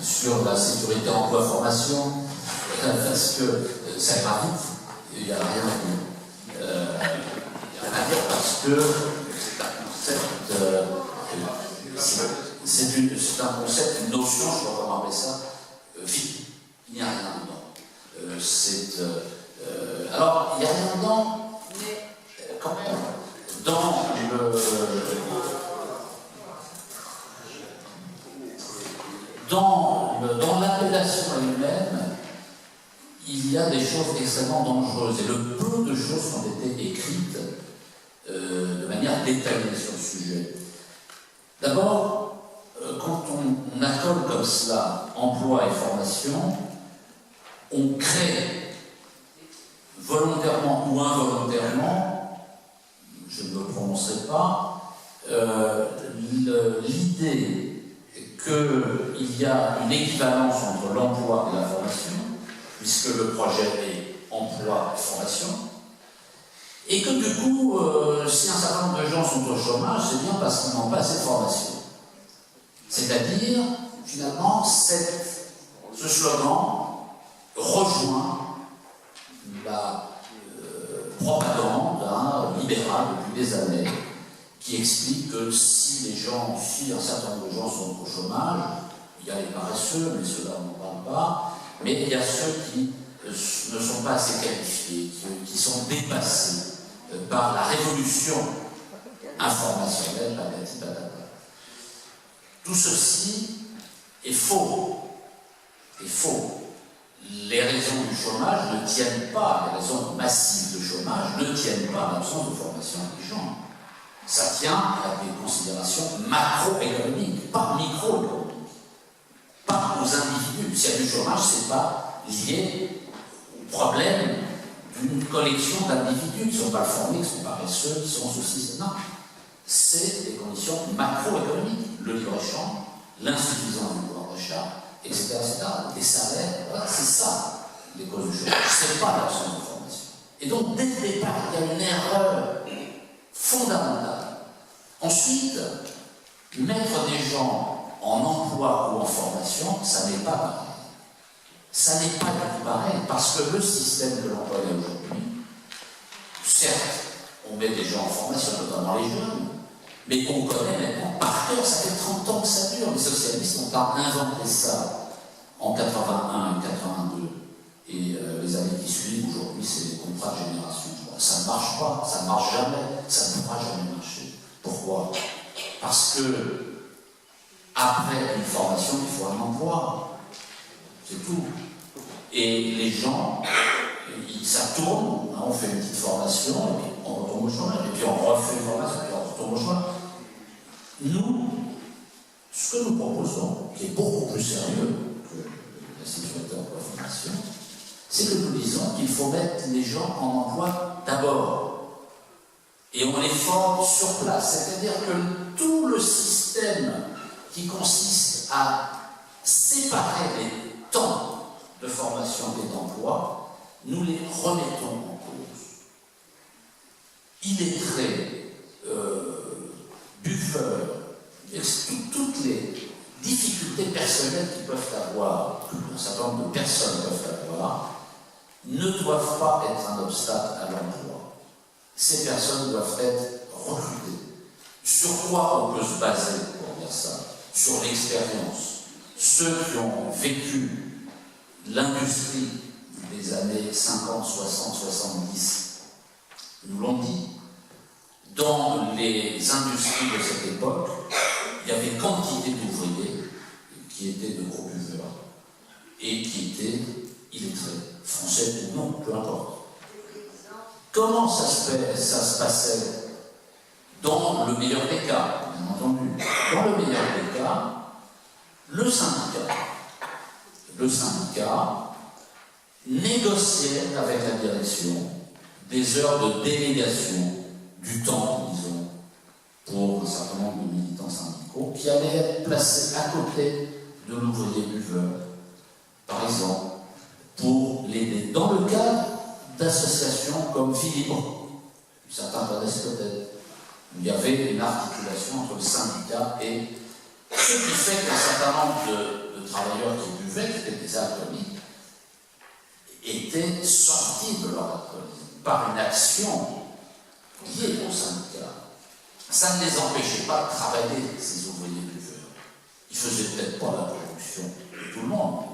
sur la sécurité emploi-formation, parce que ça ira vite, il n'y a rien à dire, parce que c'est un concept, une notion, je ne sais pas comment appeler ça, vide. Il n'y a rien dedans. Alors, il n'y a rien dedans, mais quand même, dans l'appellation elle-même, il y a des choses extrêmement dangereuses. Et le peu de choses qui ont été écrites de manière détaillée sur le sujet. D'abord, quand on accole comme cela emploi et formation, on crée volontairement ou involontairement, je ne me prononcerai pas, l'idée qu'il y a une équivalence entre l'emploi et la formation, puisque le projet est emploi et formation, et que du coup, si un certain nombre de gens sont au chômage, c'est bien parce qu'ils n'ont pas assez de formation. C'est-à-dire, finalement, ce slogan rejoint la propagande libérale depuis des années, qui explique que si un certain nombre de gens sont au chômage, il y a les paresseux, mais ceux-là on n'en parle pas, mais il y a ceux qui ne sont pas assez qualifiés, qui sont dépassés par la révolution informationnelle, patati patata. Tout ceci est faux. Est faux. Les raisons du chômage ne tiennent pas, les raisons massives de chômage ne tiennent pas à l'absence de formation des gens. Ça tient à des considérations macroéconomiques, pas microéconomiques, pas aux individus. S'il y a du chômage, ce n'est pas lié au problème d'une collection d'individus qui ne sont pas formés, qui sont paresseux, qui sont ceci, non. C'est des conditions macroéconomiques, le libre-échange, l'insuffisance du pouvoir d'achat, etc., des salaires, voilà, c'est ça les causes du chômage, c'est pas l'absence de formation. Et donc, dès le départ, il y a une erreur fondamentale. Ensuite, mettre des gens en emploi ou en formation, ça n'est pas pareil. Ça n'est pas du tout pareil, parce que le système de l'emploi aujourd'hui, certes, on met des gens en formation, notamment les jeunes, mais on connaît maintenant par cœur, ça fait 30 ans que ça dure. Les socialistes ont inventé ça en 81 et 82. Et les années qui suivent, aujourd'hui, c'est les contrats de génération. Ça ne marche pas, ça ne marche jamais, ça ne pourra jamais marcher. Pourquoi? Parce que après une formation, il faut un emploi. C'est tout. Et les gens, ça tourne, hein, on fait une petite formation, et puis on retombe au chômage, et puis on refait une formation, et puis on retombe au chômage. Nous, ce que nous proposons, qui est beaucoup plus sérieux que la sécurité emploi-formation, c'est que nous disons qu'il faut mettre les gens en emploi d'abord. Et on les forme sur place. C'est-à-dire que tout le système qui consiste à séparer les temps de formation et d'emploi, nous les remettons en cause. Illettrés, buffeurs, toutes les difficultés personnelles qu'ils peuvent avoir, qu'un certain nombre de personnes peuvent avoir, ne doivent pas être un obstacle à l'emploi. Ces personnes doivent être recrutées. Sur quoi on peut se baser pour dire ça? Sur l'expérience. Ceux qui ont vécu l'industrie des années 50, 60, 70 nous l'ont dit. Dans les industries de cette époque, il y avait quantité d'ouvriers qui étaient de gros buveurs et qui étaient illettrés, français ou non, peu importe. Comment ça se passait? Dans le meilleur des cas, bien entendu. Dans le meilleur des cas, le syndicat négociait avec la direction des heures de délégation du temps, disons, pour un certain nombre de militants syndicaux qui allaient être placés à côté de l'ouvrier buveur, par exemple, pour l'aider. Dans le cadre d'associations comme Philibre, certains connaissent peut-être, il y avait une articulation entre le syndicat et Ce qui fait qu'un certain nombre de travailleurs qui buvaient, qui étaient des alcooliques, étaient sortis de leur alcoolisme par une action liée au syndicat. Ça ne les empêchait pas de travailler, ces ouvriers buveurs. Ils ne faisaient peut-être pas la production de tout le monde,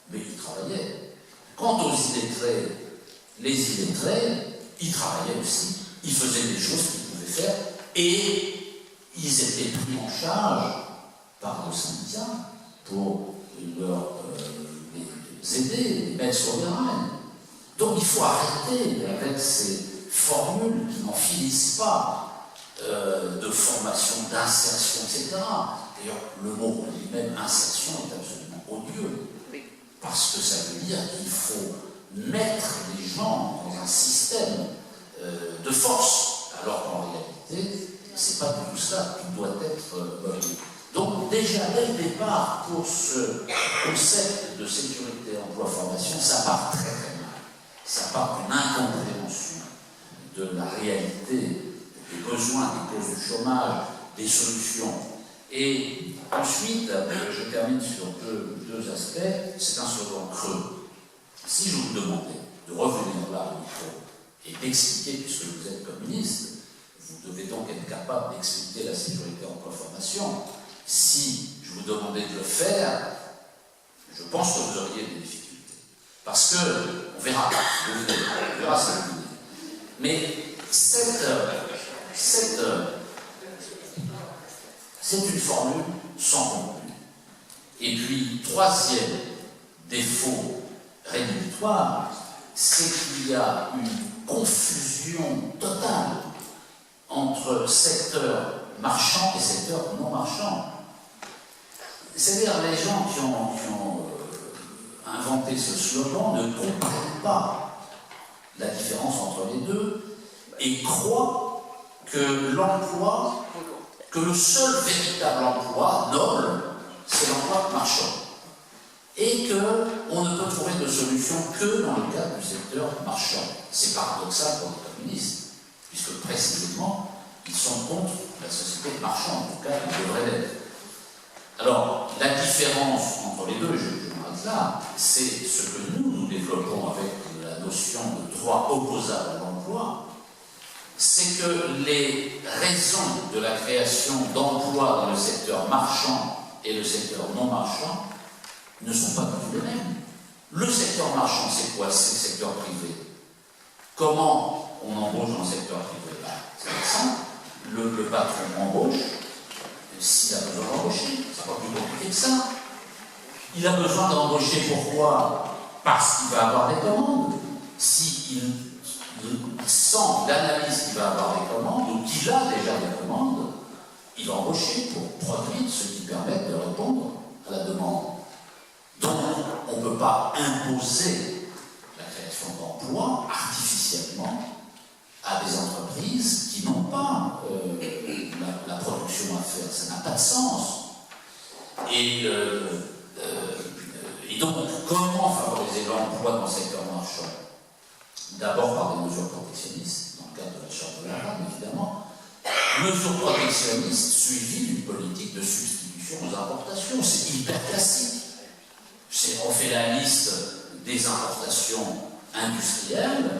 mais ils travaillaient. Quant aux illettrés, les illettrés, ils travaillaient aussi, ils faisaient des choses qu'ils pouvaient faire, et ils étaient pris en charge par le syndicat pour les aider, les mettre sur les rails. Donc il faut arrêter avec ces formules qui n'en finissent pas de formation, d'insertion, etc. D'ailleurs, le mot lui-même, insertion, est absolument odieux, parce que ça veut dire qu'il faut mettre les gens dans un système de force, alors qu'en réalité, c'est pas du tout ça qui doit être donc déjà, dès le départ, pour ce concept de sécurité, emploi, formation, ça part très très mal. Ça part d'une incompréhension de la réalité, des besoins, des causes du chômage, des solutions. Et ensuite, je termine sur deux aspects, c'est un second creux. Si je vous demandais de revenir là au micro et d'expliquer, puisque vous êtes communiste, vous devez donc être capable d'expliquer la sécurité, emploi, formation. Si je vous demandais de le faire, je pense que vous auriez des difficultés. Parce que, on verra, on verra si vous voulez. Mais c'est une formule sans contenu. Et puis, troisième défaut rédhibitoire, c'est qu'il y a une confusion totale entre secteur marchand et secteur non marchand. C'est-à-dire les gens qui ont inventé ce slogan ne comprennent pas la différence entre les deux et croient que l'emploi, que le seul véritable emploi noble, c'est l'emploi marchand. Et qu'on ne peut trouver de solution que dans le cadre du secteur marchand. C'est paradoxal pour les communistes, puisque précisément, ils sont contre la société marchande, en tout cas, ils devraient l'être. Alors, la différence entre les deux, je m'arrête là, c'est ce que nous développons avec la notion de droit opposable à l'emploi, c'est que les raisons de la création d'emplois dans le secteur marchand et le secteur non marchand ne sont pas du tout les mêmes. Le secteur marchand, c'est quoi? C'est le secteur privé. Comment on embauche dans le secteur privé? C'est simple. Le patron embauche, s'il a besoin d'embaucher, c'est pas plus compliqué que ça. Il a besoin d'embaucher pourquoi? Parce qu'il va avoir des commandes. S'il sent, il analyse qu'il va avoir des commandes, ou qu'il a déjà des commandes, il va embaucher pour produire ce qui permet de répondre à la demande. Donc, on ne peut pas imposer la création d'emplois artificiellement à des entreprises qui n'ont pas la production à faire. Ça n'a pas de sens. Et donc, comment favoriser l'emploi dans le secteur marchand? D'abord par des mesures protectionnistes, dans le cadre de la charte de la femme, évidemment. Mesures protectionnistes suivies d'une politique de substitution aux importations. C'est hyper classique. On fait la liste des importations industrielles,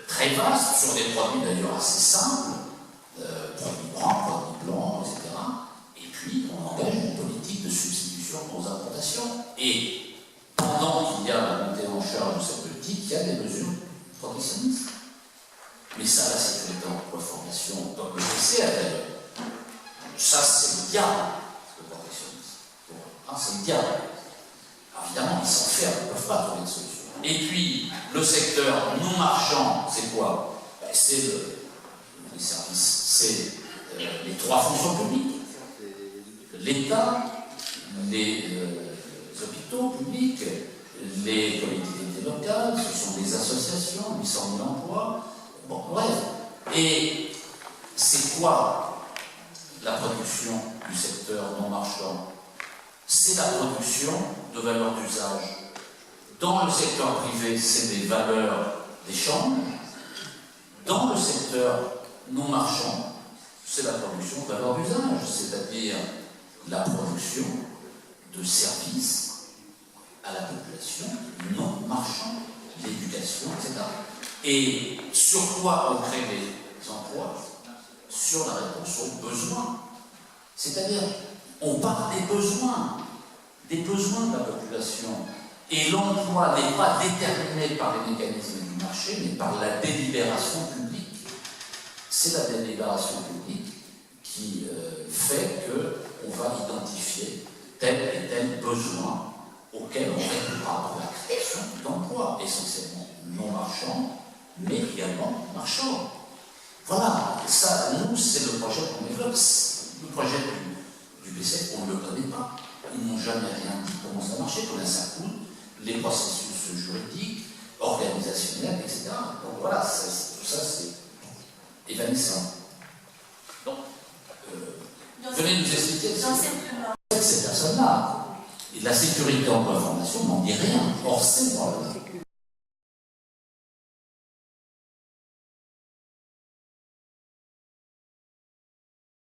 très vaste, sur des produits d'ailleurs assez simples, produits bruns, produits blancs, etc. Et puis, on engage une politique de substitution aux importations. Et pendant qu'il y a la montée en charge de cette politique, il y a des mesures protectionnistes. Mais ça, la sécurité emploi formation, comme le PCA d'ailleurs, ça c'est le diable, le protectionnisme. C'est le diable. Alors, évidemment, ils s'enferment, ils ne peuvent pas trouver de solution. Et puis, le secteur non marchand, c'est quoi? C'est les services, c'est les trois fonctions publiques. L'État, les hôpitaux publics, les collectivités locales, ce sont des associations, 800 000 emplois. Bon, bref. Et c'est quoi la production du secteur non marchand? C'est la production de valeurs d'usage. Dans le secteur privé, c'est des valeurs d'échange. Dans le secteur non marchand, c'est la production de valeurs d'usage, c'est-à-dire la production de services à la population non marchande, l'éducation, etc. Et sur quoi on crée des emplois? Sur la réponse aux besoins. C'est-à-dire, on parle des besoins de la population. Et l'emploi n'est pas déterminé par les mécanismes du marché, mais par la délibération publique. C'est la délibération publique qui fait qu'on va identifier tel et tel besoin auquel on répondra pour la création d'emplois, essentiellement non marchands, mais également marchands. Voilà, ça, nous, c'est le projet qu'on développe. Le projet du PCF, on ne le connaît pas. Ils n'ont jamais rien dit comment ça marchait, combien ça coûte, les processus juridiques, organisationnels, etc. Donc voilà, tout ça, c'est évanouissant. Donc, venez nous expliquer ces personnes-là. Et la sécurité en information n'en dit rien. Or, c'est le problème.